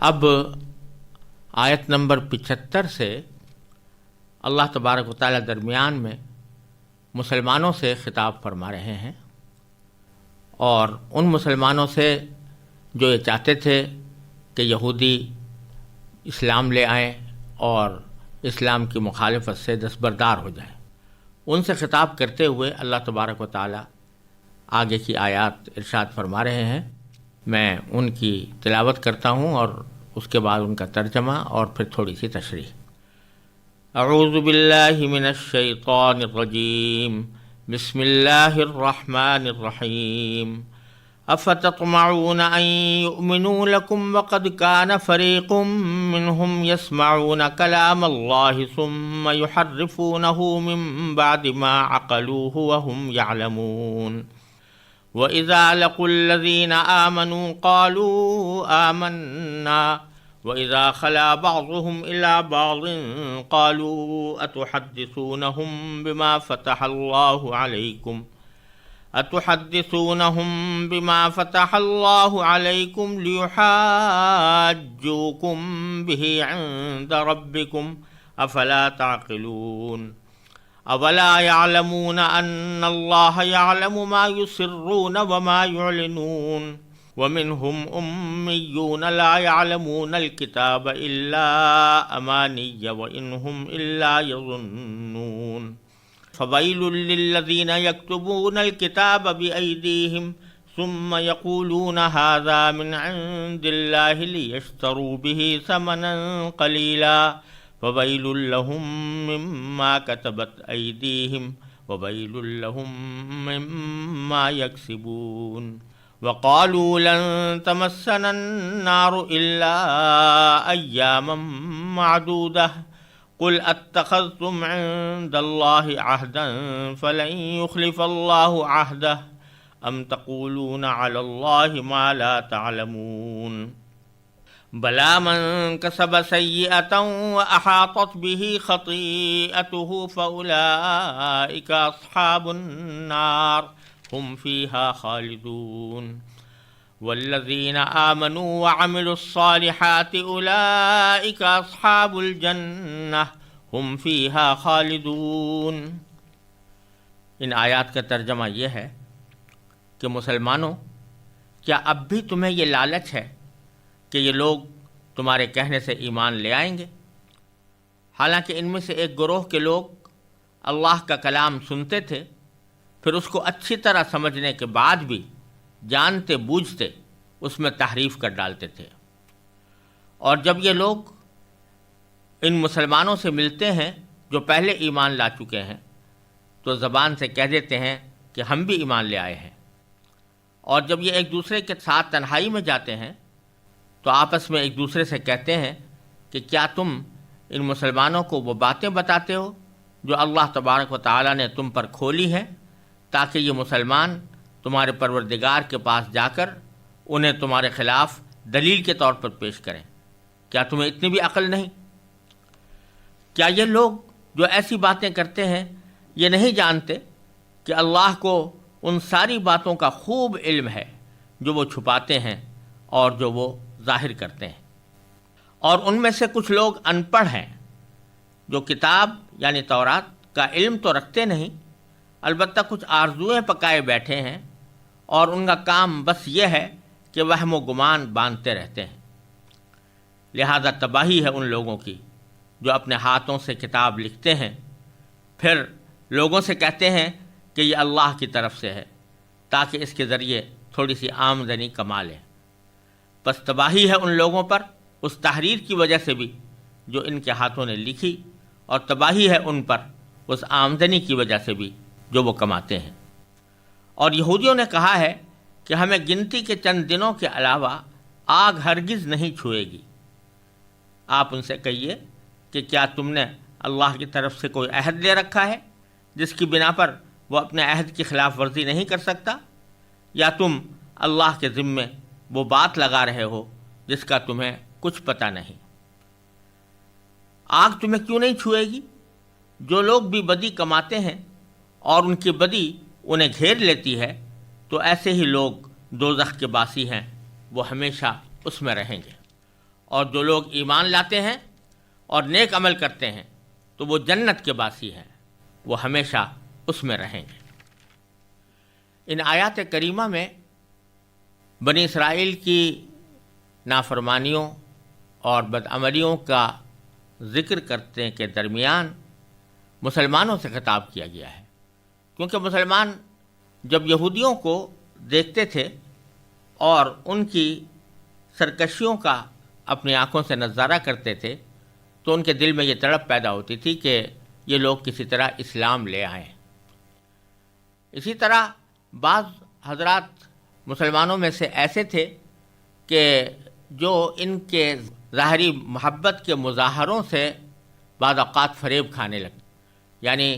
اب آیت نمبر 75 سے اللہ تبارک و تعالیٰ درمیان میں مسلمانوں سے خطاب فرما رہے ہیں، اور ان مسلمانوں سے جو یہ چاہتے تھے کہ یہودی اسلام لے آئیں اور اسلام کی مخالفت سے دستبردار ہو جائیں، ان سے خطاب کرتے ہوئے اللہ تبارک و تعالیٰ آگے کی آیات ارشاد فرما رہے ہیں۔ میں ان کی تلاوت کرتا ہوں اور اس کے بعد ان کا ترجمہ اور پھر تھوڑی سی تشریح۔ اعوذ باللہ من الشیطان الرجیم، بسم اللہ الرحمن الرحیم۔ افتطمعون ان یؤمنوا لکم وقد کان فریق منہم یسمعون کلام اللہ ثم یحرفونہ من بعد ما عقلوہ وہم یعلمون۔ وَإِذَا لَقُوا الَّذِينَ آمَنُوا قَالُوا آمَنَّا وَإِذَا خَلَا بَعْضُهُمْ إِلَى بَعْضٍ قَالُوا أَتُحَدِّثُونَهُمْ بِمَا فَتَحَ اللَّهُ عَلَيْكُمْ لِيُحَاجُّوكُمْ بِهِ عِندَ رَبِّكُمْ أَفَلَا تَعْقِلُونَ۔ اولا يعلمون ان اللہ يعلم ما يسرون وما يعلنون ومنهم امیون لا يعلمون الكتاب الا امانی وانهم الا يظنون۔ فویل للذین یکتبون الكتاب بأیدیہم ثم یقولون هذا من عند اللہ لیشتروا به ثمنا قلیلا وَوَيْلٌ لَّهُم مِّمَّا كَتَبَتْ أَيْدِيهِمْ وَوَيْلٌ لَّهُم مِّمَّا يَكْسِبُونَ۔ وَقَالُوا لَن تَمَسَّنَا النَّارُ إِلَّا أَيَّامًا مَّعْدُودَةً قُلْ أَتَّخَذْتُمْ عِندَ اللَّهِ عَهْدًا فَلَن يُخْلِفَ اللَّهُ عَهْدَهُ أَمْ تَقُولُونَ عَلَى اللَّهِ مَا لَا تَعْلَمُونَ۔ بلى من كسب سيئة وأحاطت به خطيئته فأولئك أصحاب النار هم فيها خالدون۔ والذين آمنوا وعملوا الصالحات أولئك أصحاب الجنة هم فيها خالدون۔ ان آیات کا ترجمہ یہ ہے کہ مسلمانوں، کیا اب بھی تمہیں یہ لالچ ہے کہ یہ لوگ تمہارے کہنے سے ایمان لے آئیں گے؟ حالانکہ ان میں سے ایک گروہ کے لوگ اللہ کا کلام سنتے تھے، پھر اس کو اچھی طرح سمجھنے کے بعد بھی جانتے بوجھتے اس میں تحریف کر ڈالتے تھے، اور جب یہ لوگ ان مسلمانوں سے ملتے ہیں جو پہلے ایمان لا چکے ہیں تو زبان سے کہہ دیتے ہیں کہ ہم بھی ایمان لے آئے ہیں، اور جب یہ ایک دوسرے کے ساتھ تنہائی میں جاتے ہیں تو آپس میں ایک دوسرے سے کہتے ہیں کہ کیا تم ان مسلمانوں کو وہ باتیں بتاتے ہو جو اللہ تبارک و تعالیٰ نے تم پر کھولی ہیں، تاکہ یہ مسلمان تمہارے پروردگار کے پاس جا کر انہیں تمہارے خلاف دلیل کے طور پر پیش کریں؟ کیا تمہیں اتنی بھی عقل نہیں؟ کیا یہ لوگ جو ایسی باتیں کرتے ہیں یہ نہیں جانتے کہ اللہ کو ان ساری باتوں کا خوب علم ہے جو وہ چھپاتے ہیں اور جو وہ ظاہر کرتے ہیں؟ اور ان میں سے کچھ لوگ ان پڑھ ہیں جو کتاب یعنی تورات کا علم تو رکھتے نہیں، البتہ کچھ آرزوئیں پکائے بیٹھے ہیں، اور ان کا کام بس یہ ہے کہ وہم و گمان باندھتے رہتے ہیں۔ لہذا تباہی ہے ان لوگوں کی جو اپنے ہاتھوں سے کتاب لکھتے ہیں، پھر لوگوں سے کہتے ہیں کہ یہ اللہ کی طرف سے ہے تاکہ اس کے ذریعے تھوڑی سی آمدنی کما لیں۔ پس تباہی ہے ان لوگوں پر اس تحریر کی وجہ سے بھی جو ان کے ہاتھوں نے لکھی، اور تباہی ہے ان پر اس آمدنی کی وجہ سے بھی جو وہ کماتے ہیں۔ اور یہودیوں نے کہا ہے کہ ہمیں گنتی کے چند دنوں کے علاوہ آگ ہرگز نہیں چھوئے گی۔ آپ ان سے کہیے کہ کیا تم نے اللہ کی طرف سے کوئی عہد لے رکھا ہے جس کی بنا پر وہ اپنے عہد کی خلاف ورزی نہیں کر سکتا، یا تم اللہ کے ذمے وہ بات لگا رہے ہو جس کا تمہیں کچھ پتہ نہیں؟ آگ تمہیں کیوں نہیں چھوئے گی؟ جو لوگ بھی بدی کماتے ہیں اور ان کی بدی انہیں گھیر لیتی ہے تو ایسے ہی لوگ دوزخ کے باسی ہیں، وہ ہمیشہ اس میں رہیں گے۔ اور جو لوگ ایمان لاتے ہیں اور نیک عمل کرتے ہیں تو وہ جنت کے باسی ہیں، وہ ہمیشہ اس میں رہیں گے۔ ان آیات کریمہ میں بنی اسرائیل کی نافرمانیوں اور بدعملیوں کا ذکر کرنے کے درمیان مسلمانوں سے خطاب کیا گیا ہے، کیونکہ مسلمان جب یہودیوں کو دیکھتے تھے اور ان کی سرکشیوں کا اپنی آنکھوں سے نظارہ کرتے تھے تو ان کے دل میں یہ تڑپ پیدا ہوتی تھی کہ یہ لوگ کسی طرح اسلام لے آئیں۔ اسی طرح بعض حضرات مسلمانوں میں سے ایسے تھے کہ جو ان کے ظاہری محبت کے مظاہروں سے بعض اوقات فریب کھانے لگے، یعنی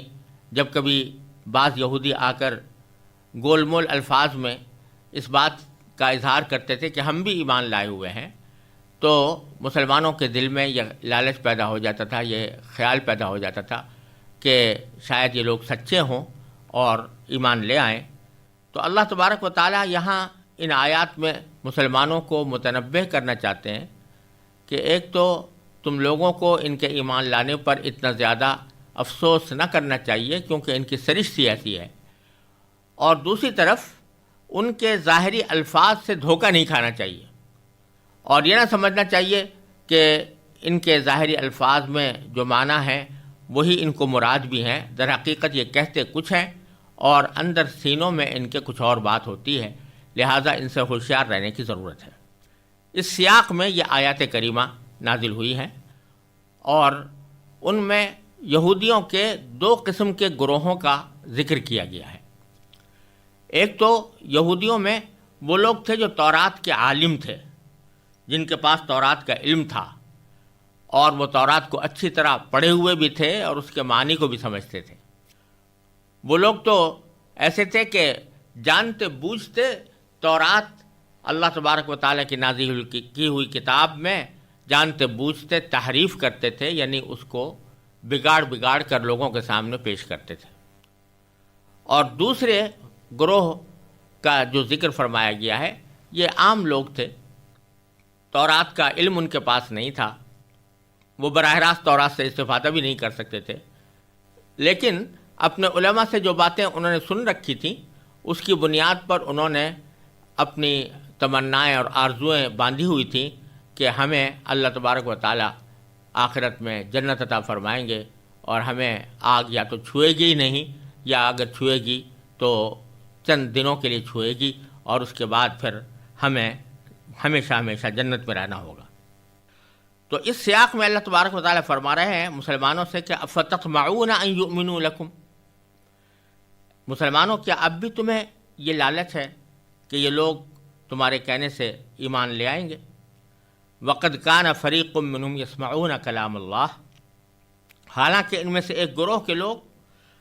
جب کبھی بعض یہودی آ کر گول مول الفاظ میں اس بات کا اظہار کرتے تھے کہ ہم بھی ایمان لائے ہوئے ہیں، تو مسلمانوں کے دل میں یہ لالچ پیدا ہو جاتا تھا، یہ خیال پیدا ہو جاتا تھا کہ شاید یہ لوگ سچے ہوں اور ایمان لے آئیں۔ تو اللہ تبارک و تعالی یہاں ان آیات میں مسلمانوں کو متنبہ کرنا چاہتے ہیں کہ ایک تو تم لوگوں کو ان کے ایمان لانے پر اتنا زیادہ افسوس نہ کرنا چاہیے کیونکہ ان کی سرشت ہی ایسی ہے، اور دوسری طرف ان کے ظاہری الفاظ سے دھوکہ نہیں کھانا چاہیے، اور یہ نہ سمجھنا چاہیے کہ ان کے ظاہری الفاظ میں جو معنی ہیں وہی ان کو مراد بھی ہیں، در حقیقت یہ کہتے کچھ ہیں اور اندر سینوں میں ان کے کچھ اور بات ہوتی ہے، لہٰذا ان سے ہوشیار رہنے کی ضرورت ہے۔ اس سیاق میں یہ آیات کریمہ نازل ہوئی ہیں، اور ان میں یہودیوں کے دو قسم کے گروہوں کا ذکر کیا گیا ہے۔ ایک تو یہودیوں میں وہ لوگ تھے جو تورات کے عالم تھے، جن کے پاس تورات کا علم تھا اور وہ تورات کو اچھی طرح پڑھے ہوئے بھی تھے اور اس کے معنی کو بھی سمجھتے تھے۔ وہ لوگ تو ایسے تھے کہ جانتے بوجھتے تورات اللہ تبارک و تعالیٰ کی نازل کی ہوئی کتاب میں جانتے بوجھتے تحریف کرتے تھے، یعنی اس کو بگاڑ کر لوگوں کے سامنے پیش کرتے تھے۔ اور دوسرے گروہ کا جو ذکر فرمایا گیا ہے یہ عام لوگ تھے، تورات کا علم ان کے پاس نہیں تھا، وہ براہ راست تورات سے استفادہ بھی نہیں کر سکتے تھے، لیکن اپنے علماء سے جو باتیں انہوں نے سن رکھی تھیں اس کی بنیاد پر انہوں نے اپنی تمنائیں اور آرزوئیں باندھی ہوئی تھیں کہ ہمیں اللہ تبارک و تعالیٰ آخرت میں جنت عطا فرمائیں گے اور ہمیں آگ یا تو چھوئے گی ہی نہیں، یا اگر چھوئے گی تو چند دنوں کے لیے چھوئے گی اور اس کے بعد پھر ہمیں ہمیشہ جنت میں رہنا ہوگا۔ تو اس سیاق میں اللہ تبارک و تعالیٰ فرما رہے ہیں مسلمانوں سے کہ افتطمعون ان یؤمنوا لکم، مسلمانوں کیا اب بھی تمہیں یہ لالچ ہے کہ یہ لوگ تمہارے کہنے سے ایمان لے آئیں گے؟ وقد کان فریق منہم یسمعون کلام اللہ، حالانکہ ان میں سے ایک گروہ کے لوگ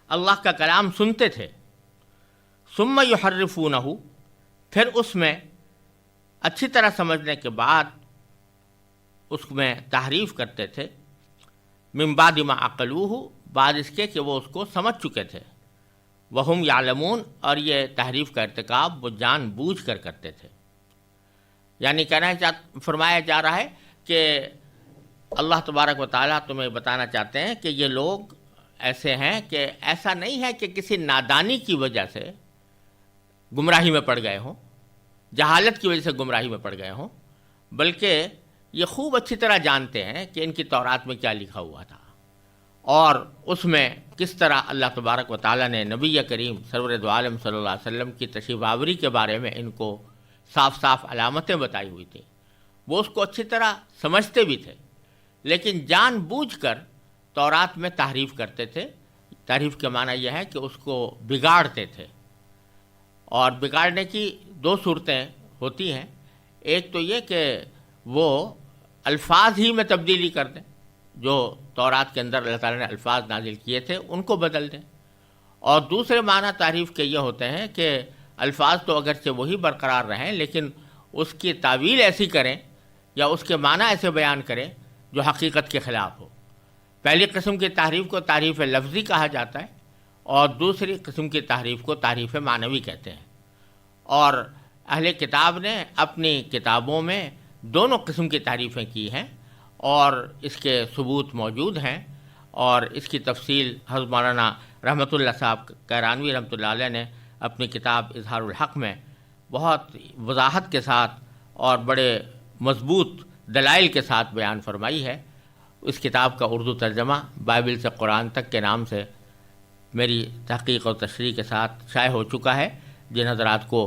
اللہ کا کلام سنتے تھے، ثم یحرفونہ، پھر اس میں اچھی طرح سمجھنے کے بعد اس میں تحریف کرتے تھے، من بعد ما عقلوہ، بعد اس کے کہ وہ اس کو سمجھ چکے تھے، وہم یعلمون، اور یہ تحریف کا ارتکاب وہ جان بوجھ کر کرتے تھے۔ یعنی فرمایا جا رہا ہے کہ اللہ تبارک و تعالیٰ تمہیں بتانا چاہتے ہیں کہ یہ لوگ ایسے ہیں کہ ایسا نہیں ہے کہ کسی نادانی کی وجہ سے گمراہی میں پڑ گئے ہوں، جہالت کی وجہ سے گمراہی میں پڑ گئے ہوں، بلکہ یہ خوب اچھی طرح جانتے ہیں کہ ان کی تورات میں کیا لکھا ہوا تھا اور اس میں کس طرح اللہ تبارک و تعالیٰ نے نبی کریم سرور دو عالم صلی اللہ علیہ وسلم کی تشریف آوری کے بارے میں ان کو صاف علامتیں بتائی ہوئی تھیں، وہ اس کو اچھی طرح سمجھتے بھی تھے، لیکن جان بوجھ کر تورات میں تحریف کرتے تھے۔ تحریف کے معنی یہ ہے کہ اس کو بگاڑتے تھے، اور بگاڑنے کی دو صورتیں ہوتی ہیں، ایک تو یہ کہ وہ الفاظ ہی میں تبدیلی کر دیں، جو تورات کے اندر اللہ تعالیٰ نے الفاظ نازل کیے تھے ان کو بدل دیں، اور دوسرے معنی تعریف کے یہ ہوتے ہیں کہ الفاظ تو اگرچہ وہی برقرار رہیں لیکن اس کی تعویل ایسی کریں یا اس کے معنی ایسے بیان کریں جو حقیقت کے خلاف ہو۔ پہلی قسم کی تحریف کو تحریف لفظی کہا جاتا ہے اور دوسری قسم کی تحریف کو تحریف معنوی کہتے ہیں، اور اہل کتاب نے اپنی کتابوں میں دونوں قسم کی تعریفیں کی ہیں اور اس کے ثبوت موجود ہیں، اور اس کی تفصیل حضرت مولانا رحمۃ اللہ صاحب کیرانوی رحمۃ اللہ علیہ نے اپنی کتاب اظہار الحق میں بہت وضاحت کے ساتھ اور بڑے مضبوط دلائل کے ساتھ بیان فرمائی ہے۔ اس کتاب کا اردو ترجمہ بائبل سے قرآن تک کے نام سے میری تحقیق اور تشریح کے ساتھ شائع ہو چکا ہے۔ جن حضرات کو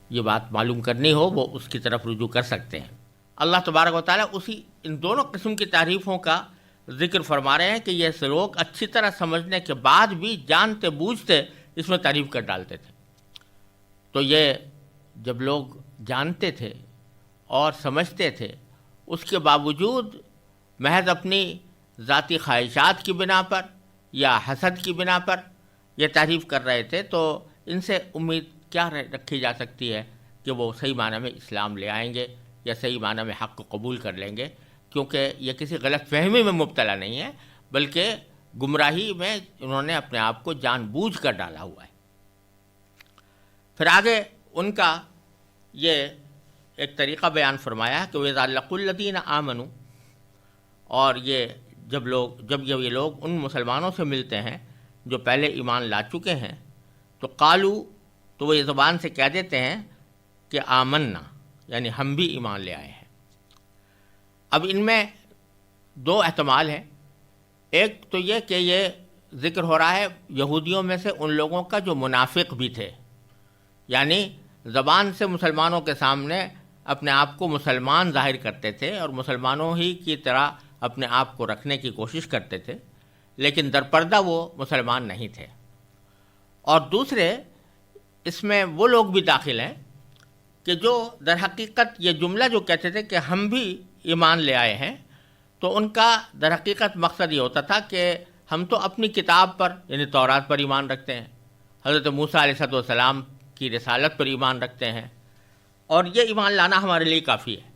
یہ بات معلوم کرنی ہو وہ اس کی طرف رجوع کر سکتے ہیں۔ اللہ تبارک و تعالیٰ ان دونوں قسم کی تعریفوں کا ذکر فرما رہے ہیں کہ یہ لوگ اچھی طرح سمجھنے کے بعد بھی جانتے بوجھتے اس میں تعریف کر ڈالتے تھے۔ تو یہ جب لوگ جانتے تھے اور سمجھتے تھے، اس کے باوجود محض اپنی ذاتی خواہشات کی بنا پر یا حسد کی بنا پر یہ تعریف کر رہے تھے، تو ان سے امید کیا رکھی جا سکتی ہے کہ وہ صحیح معنی میں اسلام لے آئیں گے یا صحیح معنی میں حق کو قبول کر لیں گے؟ کیونکہ یہ کسی غلط فہمی میں مبتلا نہیں ہے، بلکہ گمراہی میں انہوں نے اپنے آپ کو جان بوجھ کر ڈالا ہوا ہے۔ پھر آگے ان کا یہ ایک طریقہ بیان فرمایا کہ وَإِذَا لَقُوا الَّذِينَ آمَنُوا، اور جب یہ لوگ ان مسلمانوں سے ملتے ہیں جو پہلے ایمان لا چکے ہیں، تو قالو، تو وہ یہ زبان سے کہہ دیتے ہیں کہ آمنا، یعنی ہم بھی ایمان لے آئے ہیں۔ اب ان میں دو احتمال ہیں۔ ایک تو یہ کہ یہ ذکر ہو رہا ہے یہودیوں میں سے ان لوگوں کا جو منافق بھی تھے، یعنی زبان سے مسلمانوں کے سامنے اپنے آپ کو مسلمان ظاہر کرتے تھے اور مسلمانوں ہی کی طرح اپنے آپ کو رکھنے کی کوشش کرتے تھے، لیکن در پردہ وہ مسلمان نہیں تھے۔ اور دوسرے اس میں وہ لوگ بھی داخل ہیں کہ جو در حقیقت یہ جملہ جو کہتے تھے کہ ہم بھی ایمان لے آئے ہیں، تو ان کا در حقیقت مقصد یہ ہوتا تھا کہ ہم تو اپنی کتاب پر یعنی تورات پر ایمان رکھتے ہیں، حضرت موسیٰ علیہ السلام کی رسالت پر ایمان رکھتے ہیں، اور یہ ایمان لانا ہمارے لیے کافی ہے۔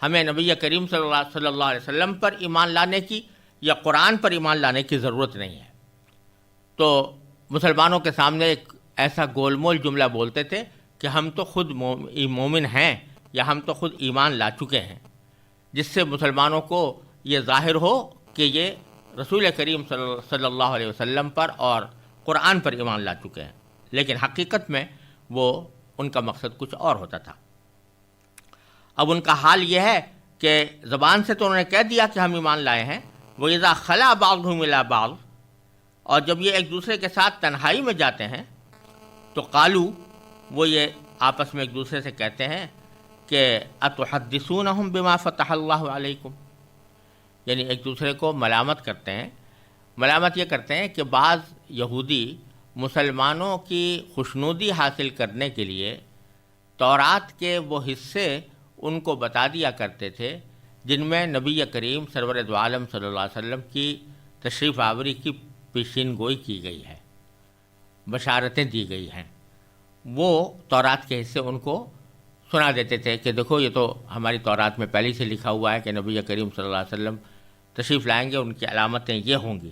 ہمیں نبی کریم صلی اللہ علیہ وسلم پر ایمان لانے کی یا قرآن پر ایمان لانے کی ضرورت نہیں ہے۔ تو مسلمانوں کے سامنے ایک ایسا گول مول جملہ بولتے تھے کہ ہم تو خود مومن ہیں یا ہم تو خود ایمان لا چکے ہیں، جس سے مسلمانوں کو یہ ظاہر ہو کہ یہ رسول کریم صلی اللہ علیہ وسلم پر اور قرآن پر ایمان لا چکے ہیں، لیکن حقیقت میں وہ ان کا مقصد کچھ اور ہوتا تھا۔ اب ان کا حال یہ ہے کہ زبان سے تو انہوں نے کہہ دیا کہ ہم ایمان لائے ہیں، وَإِذَا خَلَا بَعْضُهُمْ إِلَىٰ بَعْضٍ، اور جب یہ ایک دوسرے کے ساتھ تنہائی میں جاتے ہیں تو قالو، وہ یہ آپس میں ایک دوسرے سے کہتے ہیں کہ أَتُحَدِّثُونَهُمْ بِمَا فَتَحَ اللَّهُ عَلَيْكُمْ، یعنی ایک دوسرے کو ملامت کرتے ہیں۔ ملامت یہ کرتے ہیں کہ بعض یہودی مسلمانوں کی خوشنودی حاصل کرنے کے لیے تورات کے وہ حصے ان کو بتا دیا کرتے تھے جن میں نبی کریم سرور دو عالم صلی اللہ علیہ وسلم کی تشریف آوری کی پیشین گوئی کی گئی ہے، بشارتیں دی گئی ہیں۔ وہ تورات کے حصے ان کو سنا دیتے تھے کہ دیکھو یہ تو ہماری تورات میں پہلے سے لکھا ہوا ہے کہ نبی کریم صلی اللہ علیہ وسلم تشریف لائیں گے، ان کی علامتیں یہ ہوں گی۔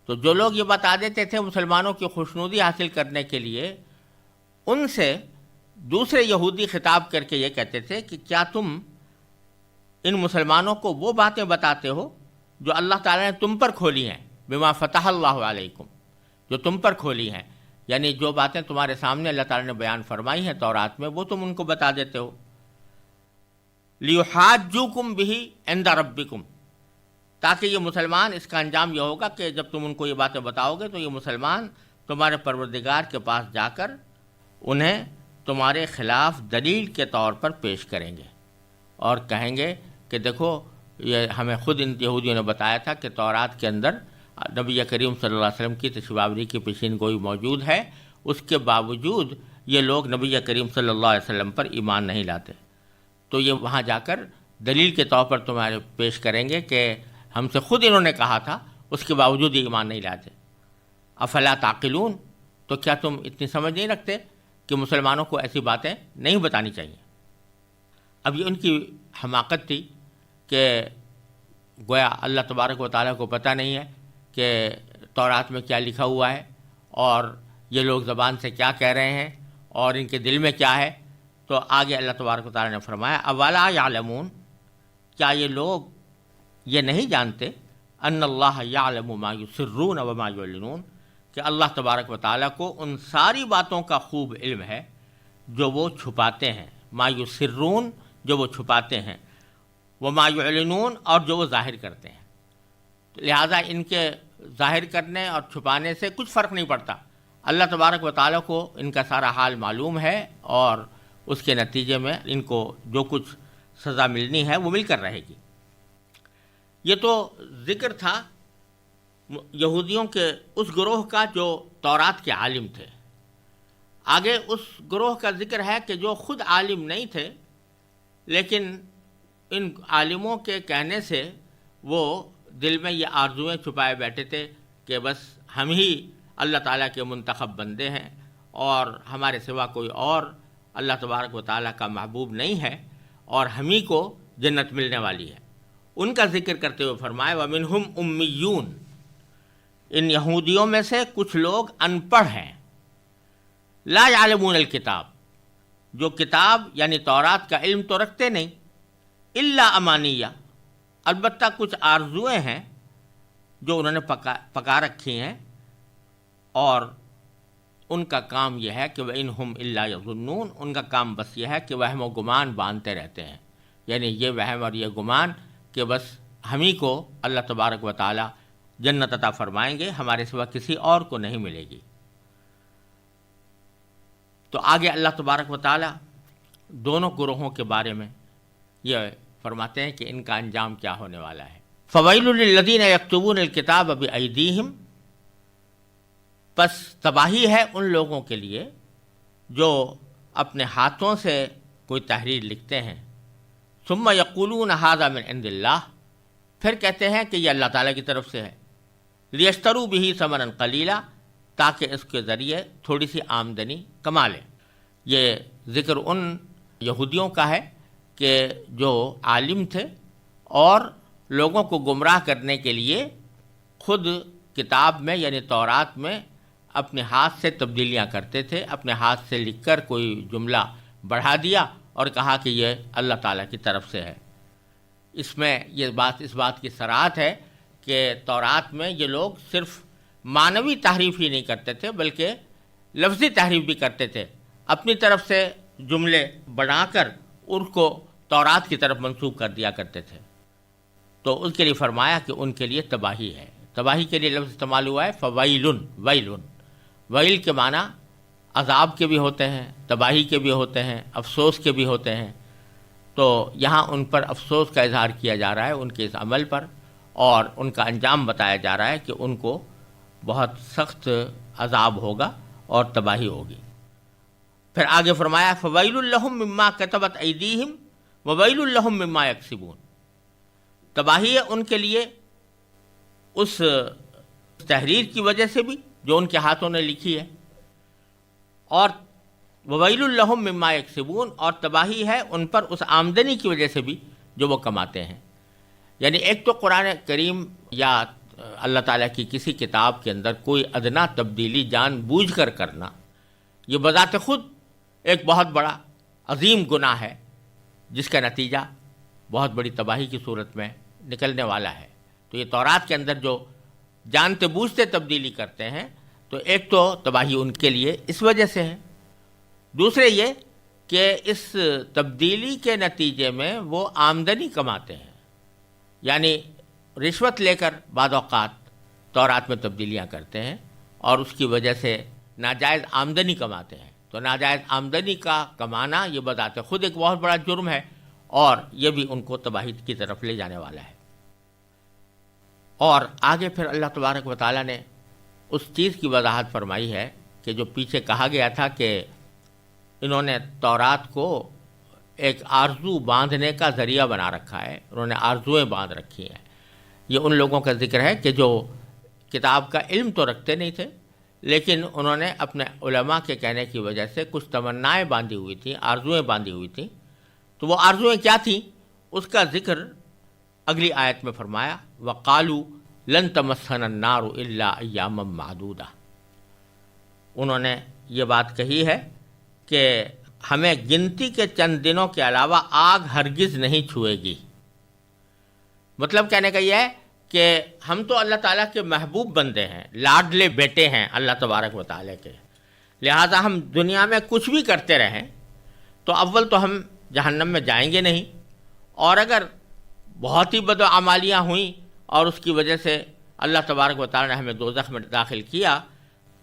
تو جو لوگ یہ بتا دیتے تھے مسلمانوں کی خوشنودی حاصل کرنے کے لیے، ان سے دوسرے یہودی خطاب کر کے یہ کہتے تھے کہ کیا تم ان مسلمانوں کو وہ باتیں بتاتے ہو جو اللہ تعالیٰ نے تم پر کھولی ہیں، بما فتح اللہ علیکم، جو تم پر کھولی ہیں، یعنی جو باتیں تمہارے سامنے اللہ تعالیٰ نے بیان فرمائی ہیں تورات میں، وہ تم ان کو بتا دیتے ہو۔ لیحاجوکم بہ عند ربکم، تاکہ یہ مسلمان، اس کا انجام یہ ہوگا کہ جب تم ان کو یہ باتیں بتاؤ گے تو یہ مسلمان تمہارے پروردگار کے پاس جا کر انہیں تمہارے خلاف دلیل کے طور پر پیش کریں گے اور کہیں گے کہ دیکھو یہ ہمیں خود ان یہودیوں نے بتایا تھا کہ تورات کے اندر نبی کریم صلی اللہ علیہ وسلم کی تشریف آوری کی پیشین گوئی موجود ہے، اس کے باوجود یہ لوگ نبی کریم صلی اللہ علیہ وسلم پر ایمان نہیں لاتے، تو یہ وہاں جا کر دلیل کے طور پر تمہارے پیش کریں گے کہ ہم سے خود انہوں نے کہا تھا، اس کے باوجود یہ ایمان نہیں لاتے۔ افلا تعقلون، تو کیا تم اتنی سمجھ نہیں رکھتے کہ مسلمانوں کو ایسی باتیں نہیں بتانی چاہیے؟ اب یہ ان کی حماقت تھی کہ گویا اللہ تبارک و تعالیٰ کو پتہ نہیں ہے کہ تورات میں کیا لکھا ہوا ہے اور یہ لوگ زبان سے کیا کہہ رہے ہیں اور ان کے دل میں کیا ہے، تو آگے اللہ تبارک و تعالیٰ نے فرمایا اولا یعلمون، کیا یہ لوگ یہ نہیں جانتے ان اللہ یعلم ما یسرون وما یعلنون، کہ اللہ تبارک و تعالیٰ کو ان ساری باتوں کا خوب علم ہے جو وہ چھپاتے ہیں، ما یسرون جو وہ چھپاتے ہیں، وما یعلنون اور جو وہ ظاہر کرتے ہیں۔ تو لہٰذا ان کے ظاہر کرنے اور چھپانے سے کچھ فرق نہیں پڑتا، اللہ تبارک و تعالیٰ کو ان کا سارا حال معلوم ہے، اور اس کے نتیجے میں ان کو جو کچھ سزا ملنی ہے وہ مل کر رہے گی۔ یہ تو ذکر تھا یہودیوں کے اس گروہ کا جو تورات کے عالم تھے۔ آگے اس گروہ کا ذکر ہے کہ جو خود عالم نہیں تھے، لیکن ان عالموں کے کہنے سے وہ دل میں یہ آرزویں چھپائے بیٹھے تھے کہ بس ہم ہی اللہ تعالیٰ کے منتخب بندے ہیں، اور ہمارے سوا کوئی اور اللہ تبارک و تعالیٰ کا محبوب نہیں ہے، اور ہم ہی کو جنت ملنے والی ہے۔ ان کا ذکر کرتے ہوئے فرمائے وَمِنْهُمْ أُمِّيُّونَ، ان یہودیوں میں سے کچھ لوگ ان پڑھ ہیں، لا یعلمون الکتاب، جو کتاب یعنی تورات کا علم تو رکھتے نہیں، الا امانیہ، البتہ کچھ آرزویں ہیں جو انہوں نے پکا رکھی ہیں، اور ان کا کام یہ ہے کہ وَإِنْهُمْ إِلَّا يَظُنُّونَ، ان کا کام بس یہ ہے کہ وہم و گمان باندھتے رہتے ہیں، یعنی یہ وہم اور یہ گمان کہ بس ہم ہی کو اللہ تبارک و تعالی جنت عطا فرمائیں گے، ہمارے سوا کسی اور کو نہیں ملے گی۔ تو آگے اللہ تبارک و تعالی دونوں گروہوں کے بارے میں یہ فرماتے ہیں کہ ان کا انجام کیا ہونے والا ہے۔ فَوَيْلٌ لِّلَّذِينَ يَكْتُبُونَ الْكِتَابَ بِأَيْدِيهِمْ، پس تباہی ہے ان لوگوں کے لیے جو اپنے ہاتھوں سے کوئی تحریر لکھتے ہیں، ثم یقولون ھذا من عند اللہ، پھر کہتے ہیں کہ یہ اللہ تعالیٰ کی طرف سے ہے، لیشتروا بہ ثمنا قلیلا، تاکہ اس کے ذریعے تھوڑی سی آمدنی کما لیں۔ یہ ذکر ان یہودیوں کا ہے کہ جو عالم تھے اور لوگوں کو گمراہ کرنے کے لیے خود کتاب میں یعنی تورات میں اپنے ہاتھ سے تبدیلیاں کرتے تھے، اپنے ہاتھ سے لکھ کر کوئی جملہ بڑھا دیا اور کہا کہ یہ اللہ تعالیٰ کی طرف سے ہے۔ اس میں اس بات کی صراحت ہے کہ تورات میں یہ لوگ صرف معنوی تحریف ہی نہیں کرتے تھے بلکہ لفظی تحریف بھی کرتے تھے، اپنی طرف سے جملے بنا کر ان کو تورات کی طرف منسوب کر دیا کرتے تھے۔ تو اس کے لیے فرمایا کہ ان کے لیے تباہی ہے۔ تباہی کے لیے لفظ استعمال ہوا ہے فویلن، ویلن، ویل کے معنی عذاب کے بھی ہوتے ہیں، تباہی کے بھی ہوتے ہیں، افسوس کے بھی ہوتے ہیں۔ تو یہاں ان پر افسوس کا اظہار کیا جا رہا ہے ان کے اس عمل پر، اور ان کا انجام بتایا جا رہا ہے کہ ان کو بہت سخت عذاب ہوگا اور تباہی ہوگی۔ پھر آگے فرمایا فویل لہم مما کتبت ایدیہم وویل لہم مما یکسبون، تباہی ہے ان کے لیے اس تحریر کی وجہ سے بھی جو ان کے ہاتھوں نے لکھی ہے، اور وویل لہم مما یکسبون، اور تباہی ہے ان پر اس آمدنی کی وجہ سے بھی جو وہ کماتے ہیں۔ یعنی ایک تو قرآن کریم یا اللہ تعالیٰ کی کسی کتاب کے اندر کوئی ادنا تبدیلی جان بوجھ کر کرنا، یہ بذات خود ایک بہت بڑا عظیم گناہ ہے جس کا نتیجہ بہت بڑی تباہی کی صورت میں نکلنے والا ہے۔ تو یہ تورات کے اندر جو جانتے بوجھتے تبدیلی کرتے ہیں تو ایک تو تباہی ان کے لیے اس وجہ سے ہے، دوسرے یہ کہ اس تبدیلی کے نتیجے میں وہ آمدنی کماتے ہیں، یعنی رشوت لے کر بعض اوقات تورات میں تبدیلیاں کرتے ہیں اور اس کی وجہ سے ناجائز آمدنی کماتے ہیں۔ تو ناجائز آمدنی کا کمانا یہ بذات خود ایک بہت بڑا جرم ہے، اور یہ بھی ان کو تباہی کی طرف لے جانے والا ہے۔ اور آگے پھر اللہ تبارک و تعالیٰ نے اس چیز کی وضاحت فرمائی ہے کہ جو پیچھے کہا گیا تھا کہ انہوں نے تورات کو ایک آرزو باندھنے کا ذریعہ بنا رکھا ہے، انہوں نے آرزویں باندھ رکھی ہیں۔ یہ ان لوگوں کا ذکر ہے کہ جو کتاب کا علم تو رکھتے نہیں تھے، لیکن انہوں نے اپنے علماء کے کہنے کی وجہ سے کچھ تمنائیں باندھی ہوئی تھیں، آرزویں باندھی ہوئی تھیں۔ تو وہ آرزویں کیا تھیں اس کا ذکر اگلی آیت میں فرمایا وَقَالُوا لَن تَمَسَّنَا النَّارُ إِلَّا أَيَّامًا مَّعْدُودَةً، انہوں نے یہ بات کہی ہے کہ ہمیں گنتی کے چند دنوں کے علاوہ آگ ہرگز نہیں چھوئے گی۔ مطلب کہنے کا یہ ہے کہ ہم تو اللہ تعالیٰ کے محبوب بندے ہیں، لاڈلے بیٹے ہیں اللہ تبارک و تعالیٰ کے، لہٰذا ہم دنیا میں کچھ بھی کرتے رہیں تو اول تو ہم جہنم میں جائیں گے نہیں، اور اگر بہت ہی بدعمالیاں ہوئیں اور اس کی وجہ سے اللہ تبارک و تعالیٰ نے ہمیں دوزخ میں داخل کیا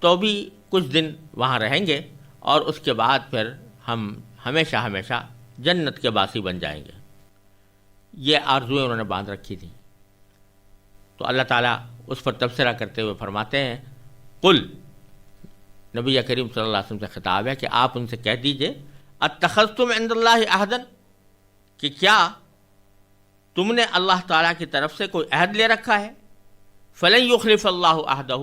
تو بھی کچھ دن وہاں رہیں گے، اور اس کے بعد پھر ہم ہمیشہ ہمیشہ جنت کے باسی بن جائیں گے۔ یہ آرزویں انہوں نے باندھ رکھی تھیں۔ تو اللہ تعالیٰ اس پر تبصرہ کرتے ہوئے فرماتے ہیں، قل، نبی کریم صلی اللہ علیہ وسلم سے خطاب ہے کہ آپ ان سے کہہ دیجئے، اتخذتم عند اللہ عہدا، کہ کیا تم نے اللہ تعالیٰ کی طرف سے کوئی عہد لے رکھا ہے، فلن یخلف اللہ عہدہ،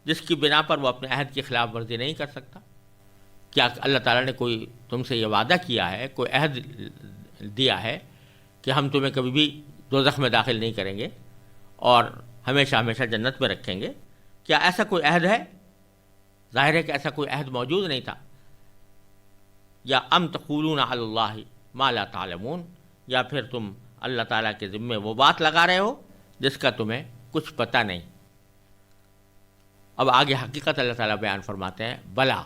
جس کی بنا پر وہ اپنے عہد کی خلاف ورزی نہیں کر سکتا۔ کیا اللہ تعالیٰ نے کوئی تم سے یہ وعدہ کیا ہے، کوئی عہد دیا ہے کہ ہم تمہیں کبھی بھی دوزخ میں داخل نہیں کریں گے اور ہمیشہ ہمیشہ جنت میں رکھیں گے؟ کیا ایسا کوئی عہد ہے؟ ظاہر ہے کہ ایسا کوئی عہد موجود نہیں تھا۔ یا ام تقولون علی اللہ ما لا تعلمون، یا پھر تم اللہ تعالیٰ کے ذمے وہ بات لگا رہے ہو جس کا تمہیں کچھ پتہ نہیں۔ اب آگے حقیقت اللہ تعالیٰ بیان فرماتے ہیں، بلا،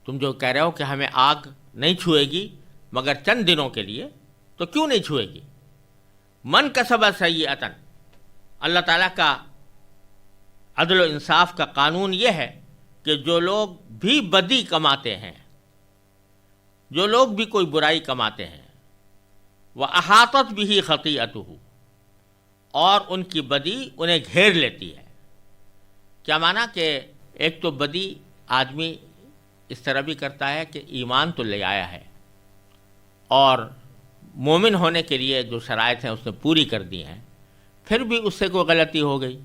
تم جو کہہ رہے ہو کہ ہمیں آگ نہیں چھوئے گی مگر چند دنوں کے لیے، تو کیوں نہیں چھوئے گی؟ من کسب سیئۃ، اللہ تعالیٰ کا عدل و انصاف کا قانون یہ ہے کہ جو لوگ بھی بدی کماتے ہیں، جو لوگ بھی کوئی برائی کماتے ہیں، وَأَحَاطَتْ بِهِ خَطِیئَتُهُ، اور ان کی بدی انہیں گھیر لیتی ہے۔ کیا معنی کہ ایک تو بدی آدمی اس طرح بھی کرتا ہے کہ ایمان تو لے آیا ہے اور مومن ہونے کے لیے جو شرائط ہیں اس نے پوری کر دی ہیں، پھر بھی اس سے کوئی غلطی ہو گئی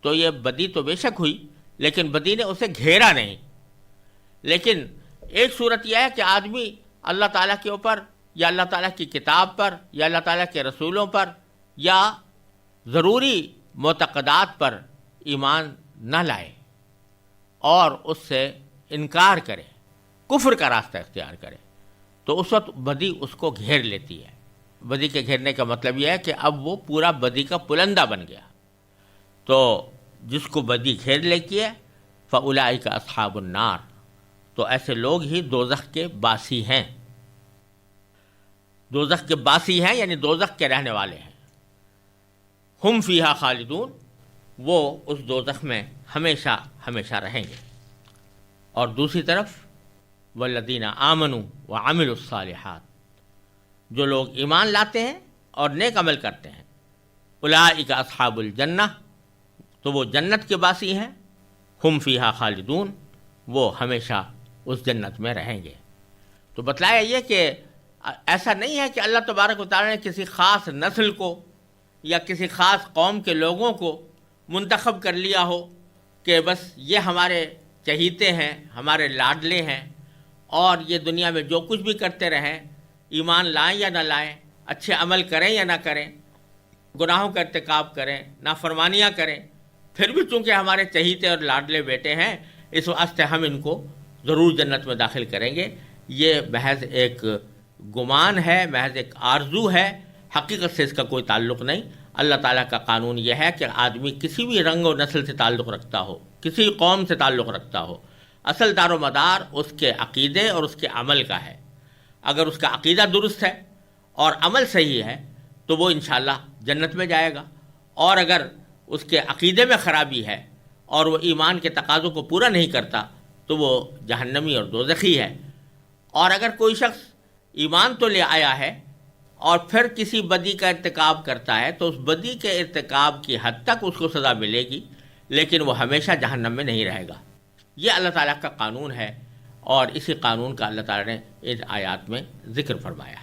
تو یہ بدی تو بے شک ہوئی، لیکن بدی نے اسے گھیرا نہیں۔ لیکن ایک صورت یہ ہے کہ آدمی اللہ تعالیٰ کے اوپر یا اللہ تعالیٰ کی کتاب پر یا اللہ تعالیٰ کے رسولوں پر یا ضروری معتقدات پر ایمان نہ لائے اور اس سے انکار کرے، کفر کا راستہ اختیار کرے، تو اس وقت بدی اس کو گھیر لیتی ہے۔ بدی کے گھیرنے کا مطلب یہ ہے کہ اب وہ پورا بدی کا پلندہ بن گیا۔ تو جس کو بدی گھیر لیتی ہے فَأُولَئِكَ أَصْحَابُ النَّارِ، تو ایسے لوگ ہی دوزخ کے باسی ہیں۔ دوزخ کے باسی ہیں یعنی دوزخ کے رہنے والے ہیں۔ ہم فیہا خالدون، وہ اس دوزخ میں ہمیشہ ہمیشہ رہیں گے۔ اور دوسری طرف والذین آمنوا وعملوا الصالحات، جو لوگ ایمان لاتے ہیں اور نیک عمل کرتے ہیں، اولئک اصحاب الجنہ، تو وہ جنت کے باسی ہیں، ہم فیہا خالدون، وہ ہمیشہ اس جنت میں رہیں گے۔ تو بتلایا یہ کہ ایسا نہیں ہے کہ اللہ تبارک و تعالیٰ نے کسی خاص نسل کو یا کسی خاص قوم کے لوگوں کو منتخب کر لیا ہو کہ بس یہ ہمارے چہیتے ہیں، ہمارے لاڈلے ہیں، اور یہ دنیا میں جو کچھ بھی کرتے رہیں، ایمان لائیں یا نہ لائیں، اچھے عمل کریں یا نہ کریں، گناہوں کا ارتکاب کریں، نافرمانیاں کریں، پھر بھی چونکہ ہمارے چہیتے اور لاڈلے بیٹے ہیں اس واسطے ہم ان کو ضرور جنت میں داخل کریں گے۔ یہ محض ایک گمان ہے، محض ایک آرزو ہے، حقیقت سے اس کا کوئی تعلق نہیں۔ اللہ تعالیٰ کا قانون یہ ہے کہ آدمی کسی بھی رنگ و نسل سے تعلق رکھتا ہو، کسی قوم سے تعلق رکھتا ہو، اصل دار و مدار اس کے عقیدے اور اس کے عمل کا ہے۔ اگر اس کا عقیدہ درست ہے اور عمل صحیح ہے تو وہ انشاءاللہ جنت میں جائے گا، اور اگر اس کے عقیدے میں خرابی ہے اور وہ ایمان کے تقاضوں کو پورا نہیں کرتا تو وہ جہنمی اور دوزخی ہے۔ اور اگر کوئی شخص ایمان تو لے آیا ہے اور پھر کسی بدی کا ارتکاب کرتا ہے تو اس بدی کے ارتکاب کی حد تک اس کو سزا ملے گی، لیکن وہ ہمیشہ جہنم میں نہیں رہے گا۔ یہ اللہ تعالیٰ کا قانون ہے، اور اسی قانون کا اللہ تعالیٰ نے ان آیات میں ذکر فرمایا ہے۔